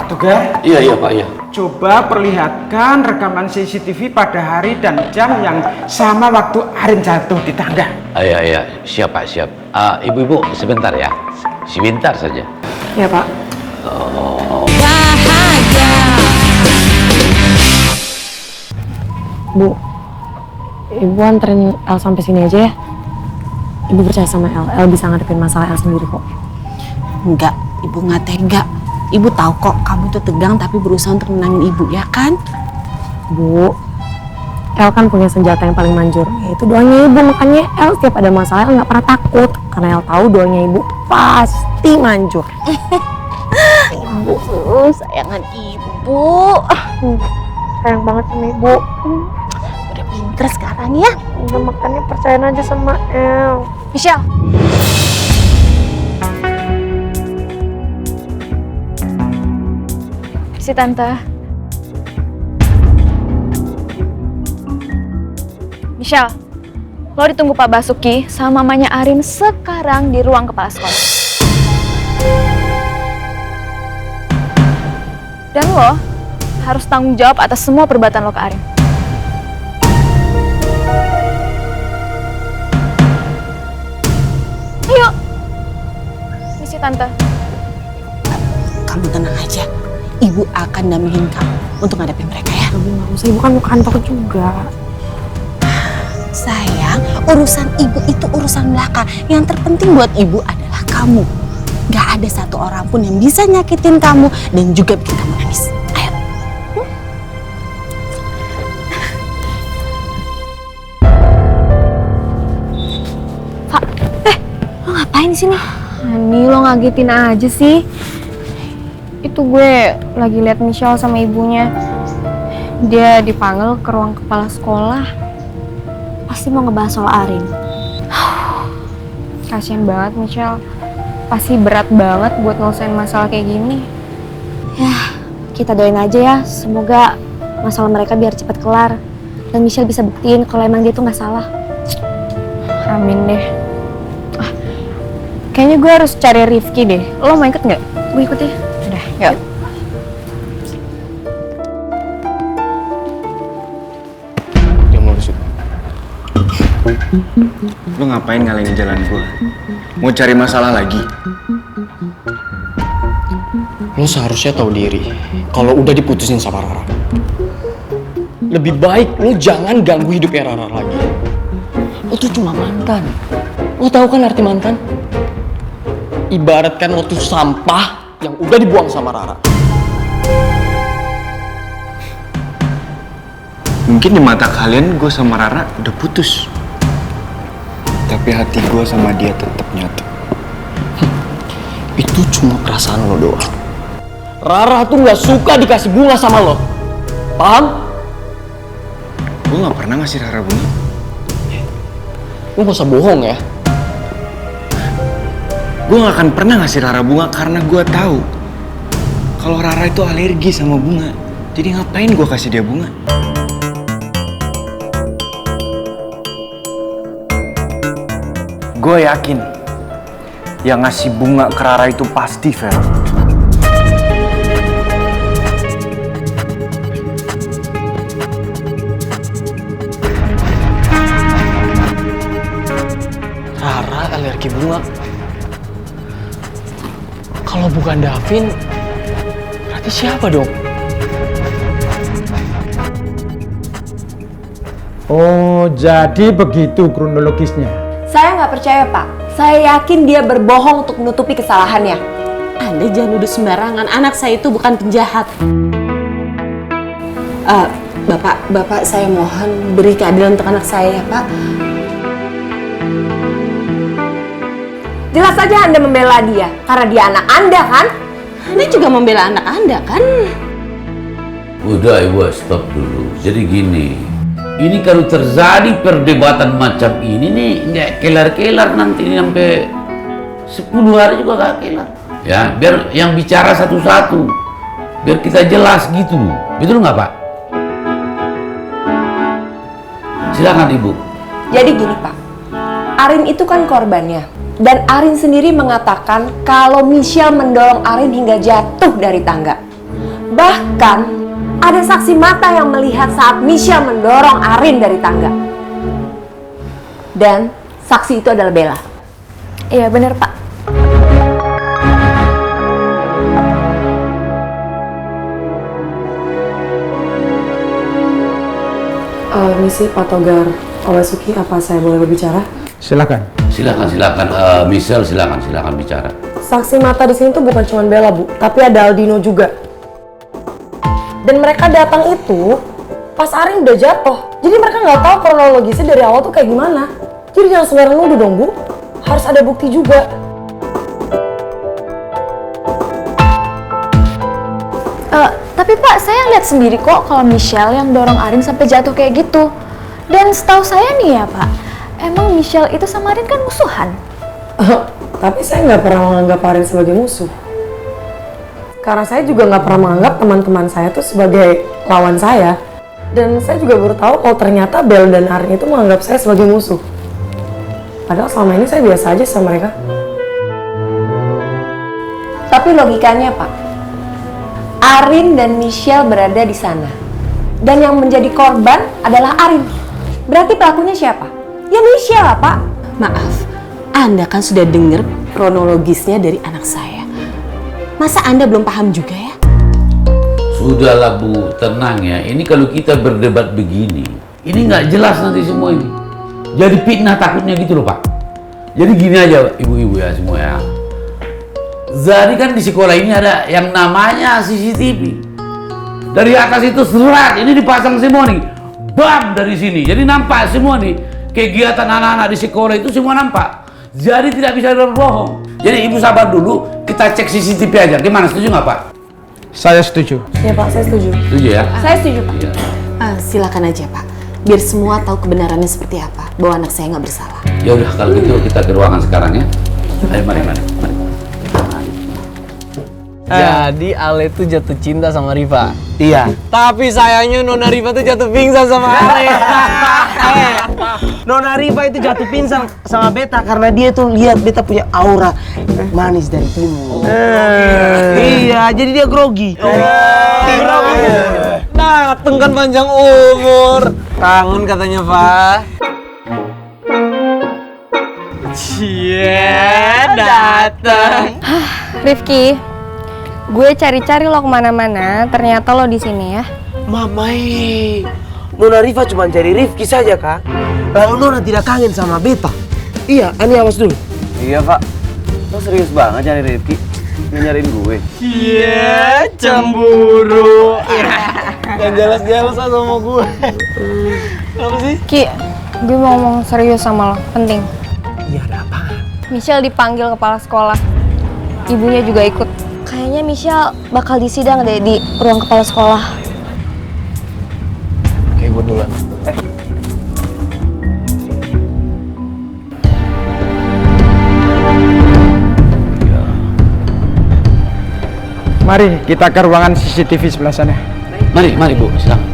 Pak Togar? Iya Pak, iya. Coba perlihatkan rekaman CCTV pada hari dan jam yang sama waktu Arin jatuh di tangga. Iya, siap Pak, siap. Ibu-ibu sebentar ya, sebentar saja. Ya Pak. Bu, Ibu anterin El sampai sini aja ya. Ibu percaya sama El bisa ngadepin masalah El sendiri kok. Enggak, Ibu nggak tega. Ibu tahu kok kamu tuh tegang tapi berusaha untuk menenangin Ibu, ya kan? Bu, El kan punya senjata yang paling manjur, yaitu doanya Ibu. Makanya El setiap ada masalah El nggak pernah takut, karena El tahu doanya Ibu pasti manjur. Ibu, sayangan Ibu. Sayang banget sama Ibu. Udah pinter sekarang ya. Udah, makanya percayain aja sama El. Michelle. Si Tante. Michelle, lo ditunggu Pak Basuki sama mamanya Arin sekarang di ruang kepala sekolah. Dan lo harus tanggung jawab atas semua perbuatan lo ke Arin. Ayo, misi Tante. Kamu tenang aja. Ibu akan dampingin kamu untuk ngadepin mereka ya. Ibu nggak usah, Ibu kan mau kantor juga. Sayang, urusan Ibu itu urusan belaka. Yang terpenting buat Ibu adalah kamu. Gak ada satu orang pun yang bisa nyakitin kamu dan juga bikin kamu nangis. Ayo. Pak, lo ngapain di sini? Hani, lo ngagetin aja sih. Itu gue lagi lihat Michelle sama ibunya. Dia dipanggil ke ruang kepala sekolah. Pasti mau ngebahas soal Arin. Kasian banget Michelle. Pasti berat banget buat ngelesain masalah kayak gini. Ya, kita doain aja ya. Semoga masalah mereka biar cepat kelar. Dan Michelle bisa buktiin kalau emang dia tuh nggak salah. Amin deh. Kayaknya gue harus cari Rifki deh. Lo mau ikut nggak? Gue ikut ya. Udah, yuk. Dia mau besok. Lu ngapain ngalangin jalan gua? Mau cari masalah lagi? Lo seharusnya tahu diri kalau udah diputusin sama Rara. Lebih baik lo jangan ganggu hidupnya Rara lagi. Lo tuh cuma mantan. Lo tahu kan arti mantan? Ibaratkan lo tuh sampah yang udah dibuang sama Rara. Mungkin di mata kalian gue sama Rara udah putus. Tapi hati gue sama dia tetap nyatu. Itu cuma perasaan lo doang. Rara tuh gak suka dikasih bunga sama lo. Paham? Gue gak pernah ngasih Rara bunga. Lo gak usah bohong ya. Gue gak akan pernah ngasih Rara bunga karena gue tahu kalau Rara itu alergi sama bunga. Jadi ngapain gue kasih dia bunga? Gue yakin yang ngasih bunga ke Rara itu pasti Vera. Rara alergi bunga. Kalau bukan Davin, berarti siapa dong? Oh, jadi begitu kronologisnya. Saya nggak percaya, Pak. Saya yakin dia berbohong untuk menutupi kesalahannya. Anda jangan nuduh sembarangan. Anak saya itu bukan penjahat. Bapak saya mohon beri keadilan untuk anak saya ya, Pak. Jelas saja Anda membela dia, karena dia anak Anda, kan? Anda juga membela anak Anda, kan? Udah Ibu, stop dulu. Jadi gini, ini kalau terjadi perdebatan macam ini nih nggak kelar-kelar nanti ini sampai 10 hari juga nggak kelar. Ya, biar yang bicara satu-satu, biar kita jelas gitu. Betul nggak Pak? Silakan Ibu. Jadi gini, Pak. Arin itu kan korbannya. Dan Arin sendiri mengatakan kalau Michelle mendorong Arin hingga jatuh dari tangga. Bahkan ada saksi mata yang melihat saat Michelle mendorong Arin dari tangga. Dan saksi itu adalah Bella. Iya bener Pak. Misi Pak Togar, Owasuki, apa saya boleh berbicara? Silakan. Silakan. Michelle, silakan bicara. Saksi mata di sini tuh bukan cuma Bella, Bu, tapi ada Aldino juga. Dan mereka datang itu pas Arin udah jatuh. Jadi mereka nggak tahu kronologisnya dari awal tuh kayak gimana. Jadi jangan sembarang nuduh dong, Bu. Harus ada bukti juga. Tapi Pak, saya lihat sendiri kok kalau Michelle yang dorong Arin sampai jatuh kayak gitu. Dan setahu saya nih ya Pak, emang Michelle itu sama Arin kan musuhan. Tapi saya nggak pernah menganggap Arin sebagai musuh. Karena saya juga nggak pernah menganggap teman-teman saya tuh sebagai lawan saya. Dan saya juga baru tahu kalau ternyata Bel dan Arin itu menganggap saya sebagai musuh. Padahal selama ini saya biasa aja sama mereka. Tapi logikanya Pak, Arin dan Michelle berada di sana. Dan yang menjadi korban adalah Arin. Berarti pelakunya siapa? Ya Michelle lah Pak. Maaf, Anda kan sudah dengar kronologisnya dari anak saya. Masa Anda belum paham juga ya? Sudahlah Bu, tenang ya. Ini kalau kita berdebat begini, ini nggak jelas nanti semua ini. Jadi fitnah takutnya gitu loh Pak. Jadi gini aja ibu-ibu ya semua ya. Jadi kan di sekolah ini ada yang namanya CCTV. Dari atas itu serat, ini dipasang semua nih. Bam dari sini. Jadi nampak semua nih kegiatan anak-anak di sekolah itu semua nampak. Jadi tidak bisa berbohong. Jadi ibu sabar dulu, kita cek CCTV aja. Gimana, setuju nggak Pak? Saya setuju. Iya Pak, saya setuju. Setuju ya? Saya setuju Pak. Iya. Silakan aja Pak, biar semua tahu kebenarannya seperti apa, bahwa anak saya nggak bersalah. Ya udah kalau gitu kita ke ruangan sekarang ya. Ayo mari. Jadi Ale tuh jatuh cinta sama Riva. Iya. Tapi sayangnya Nona Riva tuh jatuh pingsan sama Ale. Nona Riva itu jatuh pingsan sama beta karena dia tuh lihat beta punya aura manis dari timur. Iya, jadi dia grogi. Dateng kan panjang umur. Kangen katanya, Pak. Cie, dateng. Rifki, gue cari-cari lo kemana-mana, ternyata lo di sini ya. Mamai, Nona Riva cuma cari Rifki saja kak. Lalu Nona tidak kangen sama beta. Iya, Ani awas dulu. Iya pak, lo serius banget nyari Rifki? Nyariin gue? Iya, cemburu. Yang jelas-jelas sama gue. Apa sih? Ki, gue mau ngomong serius sama lo, penting. Iya, ada apaan? Michelle dipanggil kepala sekolah. Ibunya juga ikut. Kayaknya Michelle bakal disidang deh di ruang kepala sekolah. Oke, gue duluan. Mari kita ke ruangan CCTV sebelah sana. Mari Bu, silakan.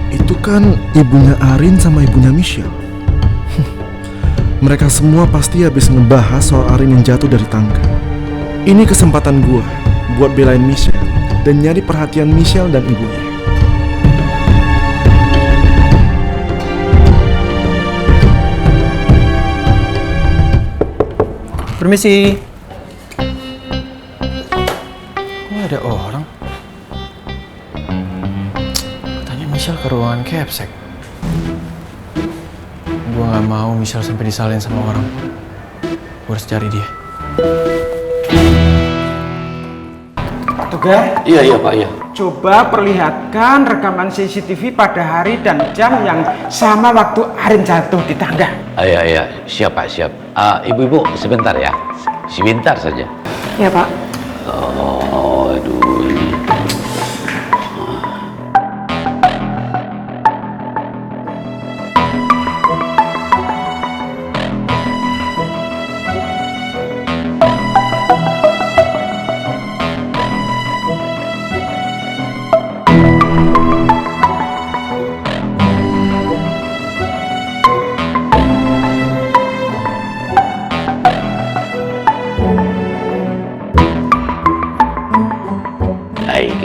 Itu kan ibunya Arin sama ibunya Michelle. Mereka semua pasti habis ngebahas soal Arin yang jatuh dari tangga. Ini kesempatan gua buat belain Michelle dan nyari perhatian Michelle dan ibunya. Permisi. Kok ada orang? Katanya Michelle ke ruangan Capsec. Gue gak mau Michelle sampai disalahin sama orang. Gue harus cari dia. Togar, Iya Pak, iya. coba perlihatkan rekaman CCTV pada hari dan jam yang sama waktu Arin jatuh di tangga. Iya, siap Pak, siap. Ibu-ibu sebentar ya. Sebentar saja. Ya Pak. Oh, aduh ini.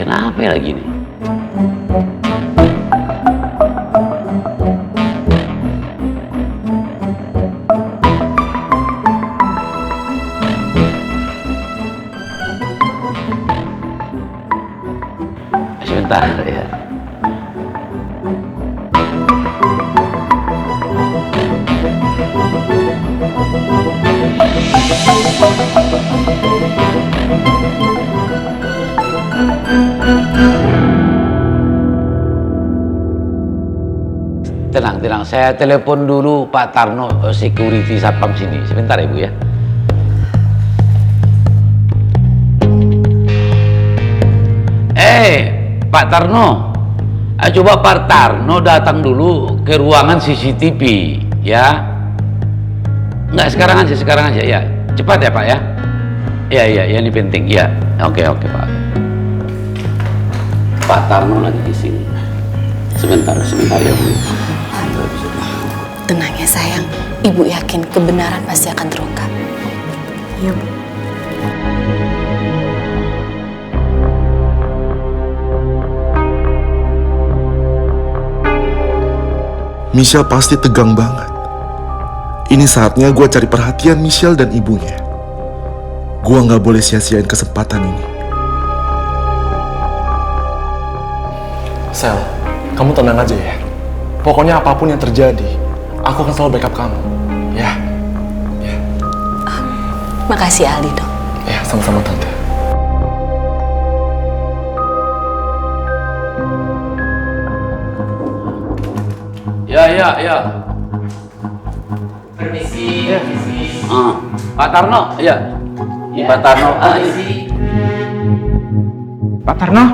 kenapa lagi nih? Sebentar ya. Tenang, saya telepon dulu Pak Tarno, security satpam sini. Sebentar ya Bu ya. Pak Tarno, coba Pak Tarno datang dulu ke ruangan CCTV ya. Enggak, sekarang aja ya. Cepat ya Pak ya. Iya, ini penting ya. Oke Pak. Pak Tarno lagi di sini. Sebentar ya Bu. Tenang ya sayang, Ibu yakin kebenaran pasti akan terungkap. Iya, Bu. Michelle pasti tegang banget. Ini saatnya gue cari perhatian Michelle dan ibunya. Gue gak boleh sia-siain kesempatan ini. Sel, kamu tenang aja ya. Pokoknya apapun yang terjadi, aku akan selalu backup kamu. Ya. Makasih Aldi dong. Ya, sama-sama Tante. Ya. Permisi. Pak Tarno, ya. Pak Tarno. Pak Tarno,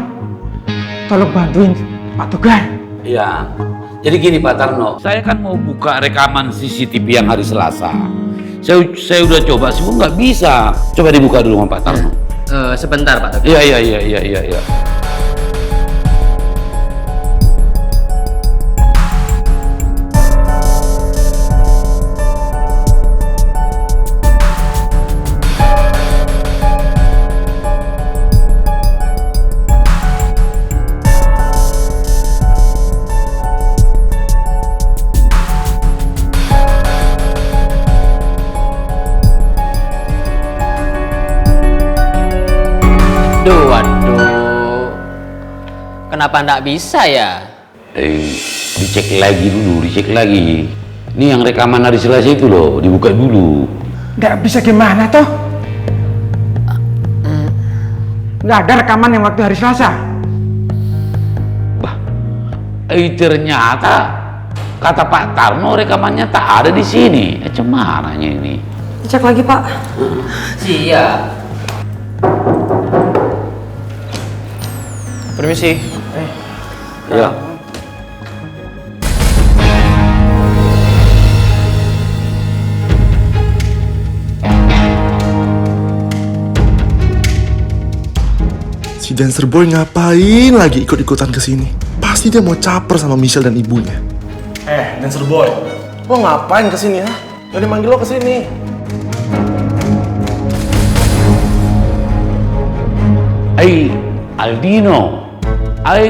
tolong bantuin Pak Togar. Iya. Jadi gini Pak Tarno, saya kan mau buka rekaman CCTV yang hari Selasa. Saya udah coba, semua nggak bisa. Coba dibuka dulu sama Pak Tarno. Sebentar Pak Togar. Iya. Waduh, kenapa nggak bisa ya? Dicek lagi. Ini yang rekaman hari Selasa itu loh, dibuka dulu. Nggak bisa gimana toh? Nggak ada rekaman yang waktu hari Selasa. Ternyata kata Pak Tarno rekamannya tak ada di sini. Cemananya ini. Cek lagi, Pak. Siap. Permisi. Ya. Si dancer boy ngapain lagi ikut-ikutan ke sini? Pasti dia mau caper sama Michelle dan ibunya. Dancer boy, lo ngapain ke sini ya? Jadi manggil lo ke sini. Aldino,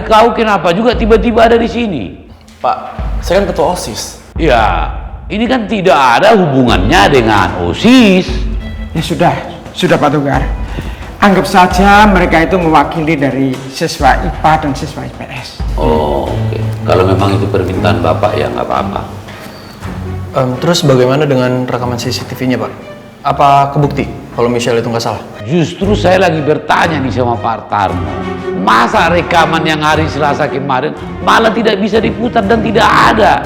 kau kenapa juga tiba-tiba ada di sini? Pak, saya kan ketua OSIS. Ya, ini kan tidak ada hubungannya dengan OSIS. Ya sudah Pak Togar. Anggap saja mereka itu mewakili dari siswa IPA dan siswa IPS. Oh, oke. Kalau memang itu permintaan Bapak ya nggak apa-apa. Terus bagaimana dengan rekaman CCTV-nya Pak? Apa kebukti kalau Michelle itu nggak salah? Justru saya lagi bertanya nih sama Pak Tarno. Masa rekaman yang hari Selasa kemarin malah tidak bisa diputar dan tidak ada?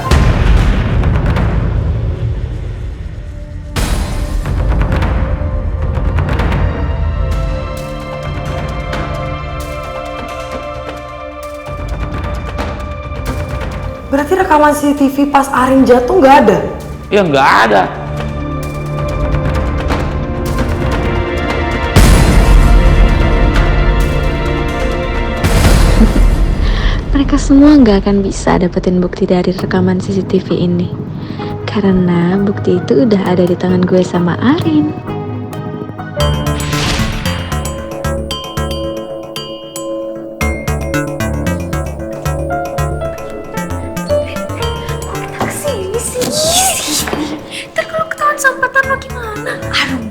Berarti rekaman CCTV pas Arin jatuh nggak ada? Ya nggak ada. Mereka semua nggak akan bisa dapetin bukti dari rekaman CCTV ini. Karena bukti itu udah ada di tangan gue sama Arin.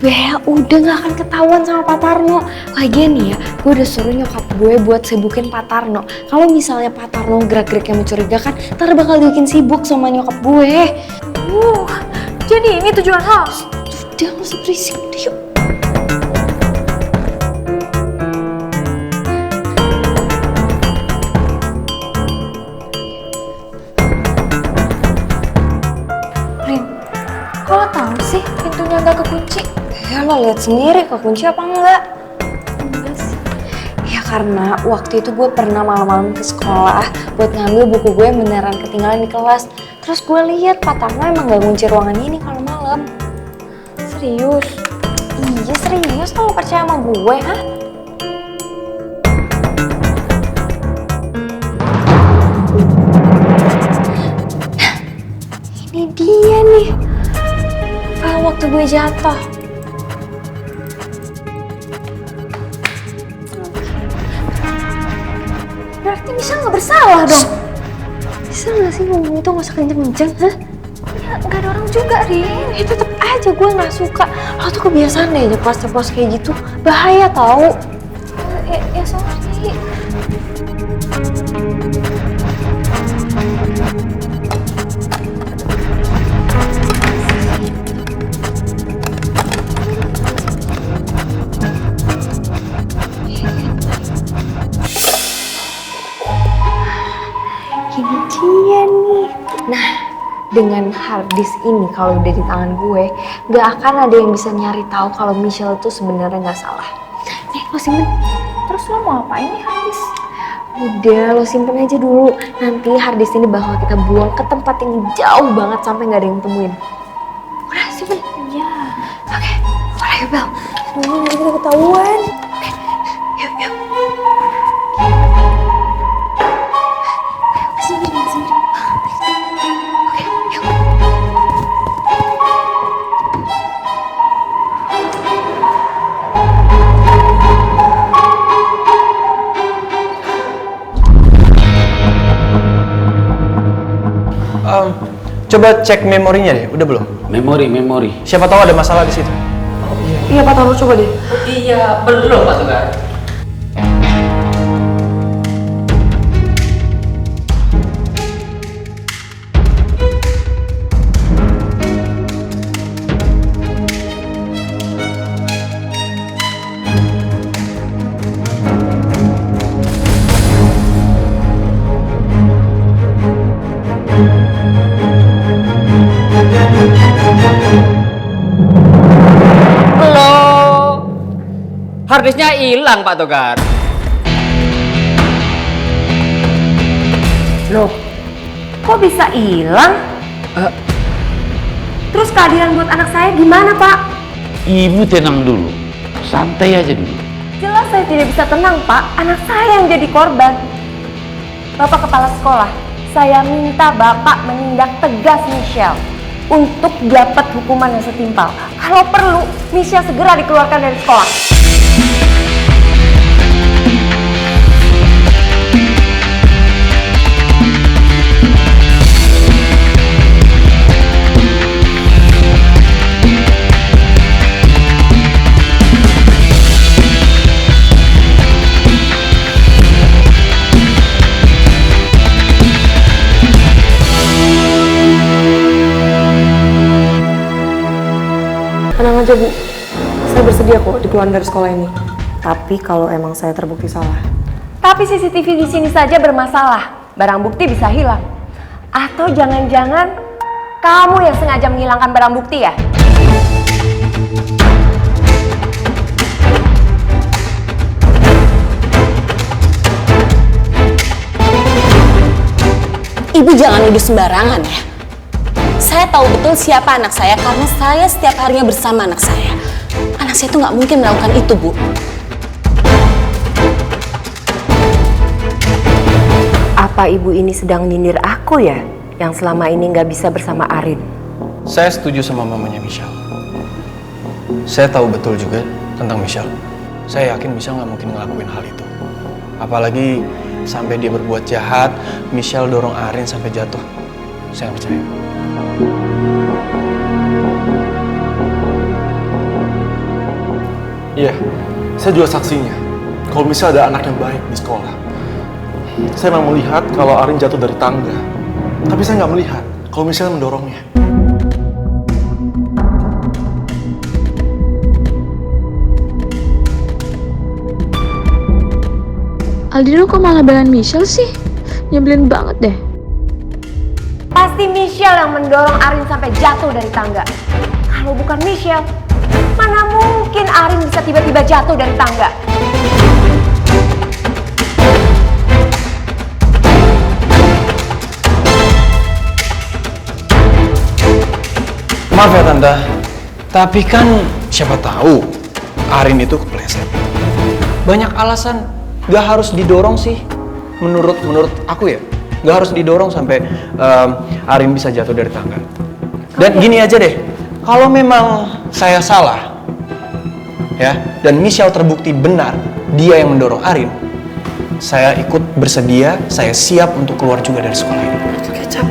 Bel, udah gak akan ketahuan sama Pak Tarno. Lagian nih ya, gue udah suruh nyokap gue buat sibukin Pak Tarno. Kalau misalnya Pak Tarno gerak-gerik yang mencurigakan, ntar bakal bikin sibuk sama nyokap gue. Jadi ini tujuan lo? Udah, gak usah berisik, udah yuk. Rin, kok lo tau sih pintunya gak kekunci? Ya lo lihat sendiri kekunci apa enggak? Enggak sih. Ya karena waktu itu gue pernah malam-malam ke sekolah buat ngambil buku gue yang beneran ketinggalan di kelas. Terus gue lihat Pak Tarno emang gak ngunci ruangan ini kalau malam. Serius? Iya serius, lo percaya sama gue, ha? Ini dia nih. File waktu gue jatuh. Berarti Michelle gak bersalah dong? Bisa gak sih ngomong itu gak usah kenceng-kenceng, hah? Ya gak ada orang juga, Rin. Ya tetep aja gue gak suka. Lo tuh kebiasaan deh nyeplos-nyeplos kayak gitu. Bahaya tau. Ya sorry. Ini dia nih. Nah, dengan harddisk ini kalau udah di tangan gue, gak akan ada yang bisa nyari tahu kalau Michelle itu sebenarnya gak salah. Nih, lo simpen. Terus lo mau apain nih habis? Udah, lo simpen aja dulu. Nanti harddisk ini bakal kita buang ke tempat yang jauh banget sampai gak ada yang temuin. Udah, simpen. Iya. Oke, ayo Bel. Nanti kita ketahuan. Oke, yuk, yuk. Sini. Oke, yuk. Coba cek memorinya deh, udah belum? Memori. Siapa tahu ada masalah di situ. Iya Pak Tarno, coba deh. Iya, belum Pak Togar. Harddisknya hilang Pak Togar. Loh, kok bisa hilang? Terus keadilan buat anak saya gimana, Pak? Ibu tenang dulu, santai aja dulu. Jelas saya tidak bisa tenang, Pak. Anak saya yang jadi korban. Bapak Kepala Sekolah, saya minta Bapak menindak tegas Michelle untuk dapat hukuman yang setimpal. Kalau perlu, Michelle segera dikeluarkan dari sekolah. Tenang aja Bu, saya bersedia kok dikeluarin dari sekolah ini. Tapi kalau emang saya terbukti salah. Tapi CCTV di sini saja bermasalah. Barang bukti bisa hilang. Atau jangan-jangan kamu yang sengaja menghilangkan barang bukti ya? Ibu jangan nuduh sembarangan ya. Saya tahu betul siapa anak saya karena saya setiap harinya bersama anak saya. Anak saya tuh nggak mungkin melakukan itu, Bu. Apa ibu ini sedang nyindir aku ya? Yang selama ini nggak bisa bersama Arin. Saya setuju sama mamanya Michelle. Saya tahu betul juga tentang Michelle. Saya yakin Michelle nggak mungkin ngelakuin hal itu. Apalagi sampai dia berbuat jahat, Michelle dorong Arin sampai jatuh. Saya percaya. Iya, saya juga saksinya. Kalau misalnya ada anak yang baik di sekolah. Saya memang melihat kalau Arin jatuh dari tangga. Tapi saya nggak melihat kalau misalnya mendorongnya. Aldino kok malah belain Michelle sih? Nyebelin banget deh. Pasti Michelle yang mendorong Arin sampai jatuh dari tangga. Kalau bukan Michelle, mana mungkin Arin bisa tiba-tiba jatuh dari tangga? Maaf ya Tante, tapi kan siapa tahu Arin itu kepleset. Banyak alasan, gak harus didorong sih. Menurut aku ya, gak harus didorong sampai Arin bisa jatuh dari tangga. Dan gini aja deh, kalau memang saya salah, ya, dan Michelle terbukti benar dia yang mendorong Arin, saya ikut bersedia, saya siap untuk keluar juga dari sekolah ini. Kecap.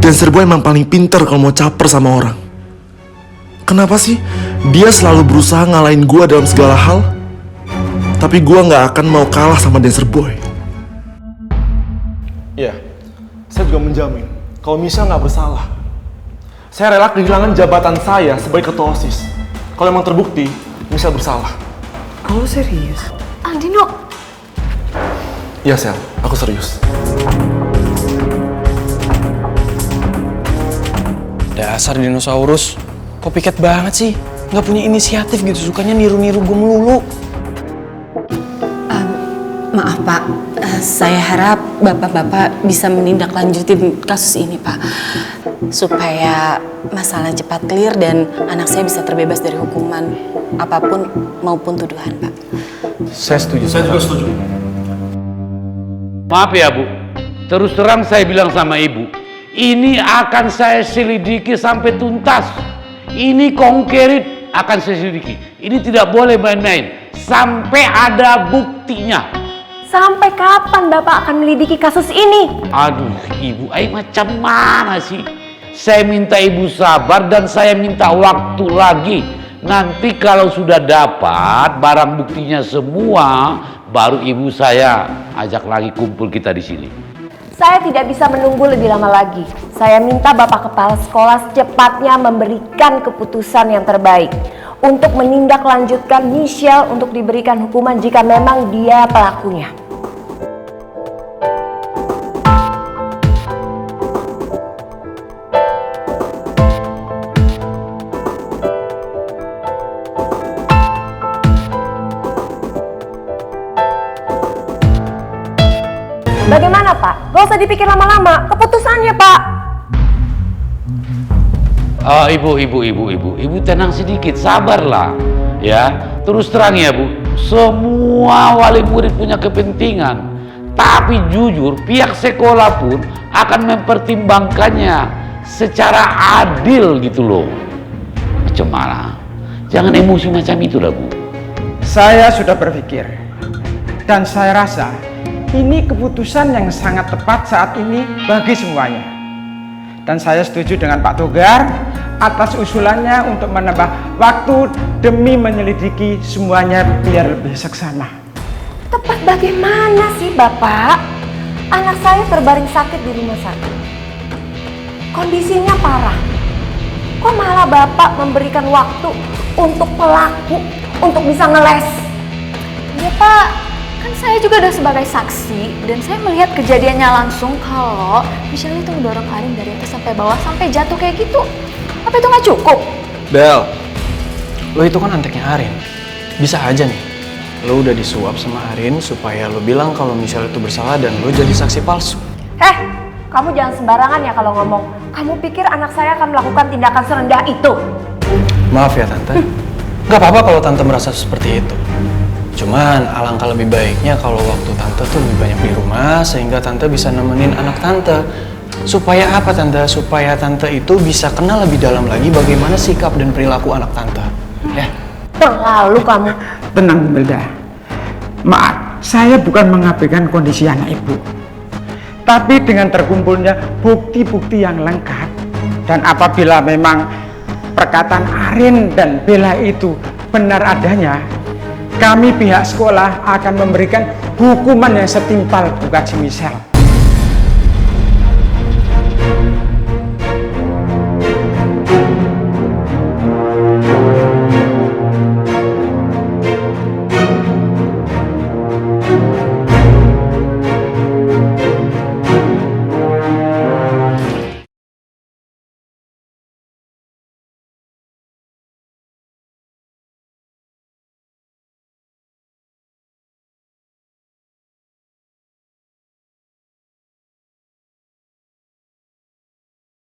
Dancer boy emang paling pinter kalau mau caper sama orang. Kenapa sih dia selalu berusaha ngalahin gue dalam segala hal? Tapi gue gak akan mau kalah sama dancer boy. Iya, saya juga menjamin kalau Michelle gak bersalah. Saya rela kehilangan jabatan saya sebagai ketua OSIS kalau emang terbukti Michelle bersalah. Oh serius? Aldino. Iya Sel, aku serius. Dasar dinosaurus, kok piket banget sih? Nggak punya inisiatif gitu, sukanya niru-niru gue melulu. Maaf Pak, saya harap Bapak-Bapak bisa menindaklanjutin kasus ini Pak. Supaya masalah cepat clear dan anak saya bisa terbebas dari hukuman apapun maupun tuduhan Pak. Saya setuju. Saya juga setuju. Maaf ya Bu, terus terang saya bilang sama Ibu, ini akan saya selidiki sampai tuntas. Ini konkret akan saya selidiki. Ini tidak boleh main-main sampai ada buktinya. Sampai kapan Bapak akan melidiki kasus ini? Aduh Ibu, macam mana sih? Saya minta Ibu sabar dan saya minta waktu lagi. Nanti kalau sudah dapat barang buktinya semua, baru Ibu saya ajak lagi kumpul kita di sini. Saya tidak bisa menunggu lebih lama lagi. Saya minta Bapak Kepala Sekolah secepatnya memberikan keputusan yang terbaik untuk menindaklanjutkan Michelle untuk diberikan hukuman jika memang dia pelakunya. Bagaimana Pak? Gak usah dipikir lama-lama, keputusannya Pak. Ibu tenang sedikit, sabarlah. Ya, terus terang ya Bu, semua wali murid punya kepentingan. Tapi jujur, pihak sekolah pun akan mempertimbangkannya secara adil gitu loh. Macam mana? Jangan emosi macam itu lah Bu. Saya sudah berpikir dan saya rasa ini keputusan yang sangat tepat saat ini bagi semuanya. Dan saya setuju dengan Pak Togar atas usulannya untuk menambah waktu demi menyelidiki semuanya biar lebih seksama. Tepat bagaimana sih Bapak? Anak saya terbaring sakit di rumah sakit. Kondisinya parah. Kok malah Bapak memberikan waktu untuk pelaku untuk bisa ngeles? Ya Pak, kan saya juga udah sebagai saksi dan saya melihat kejadiannya langsung kalau Michelle itu mendorong Arin dari atas sampai bawah sampai jatuh kayak gitu. Apa itu nggak cukup? Bel, lo itu kan anteknya Arin. Bisa aja nih, lo udah disuap sama Arin supaya lo bilang kalau Michelle itu bersalah dan lo jadi saksi palsu. Kamu jangan sembarangan ya kalau ngomong. Kamu pikir anak saya akan melakukan tindakan serendah itu? Maaf ya Tante, nggak apa-apa kalau Tante merasa seperti itu. Cuman alangkah lebih baiknya kalau waktu tante tuh lebih banyak di rumah sehingga tante bisa nemenin anak tante. Supaya apa tante? Supaya tante itu bisa kenal lebih dalam lagi bagaimana sikap dan perilaku anak tante. Ya. Terlalu kamu. Tenang Bu Melda. Maaf, saya bukan mengabaikan kondisi anak ibu. Tapi dengan terkumpulnya bukti-bukti yang lengkap, dan apabila memang perkataan Arin dan Bella itu benar adanya, kami pihak sekolah akan memberikan hukuman yang setimpal buat si Michelle.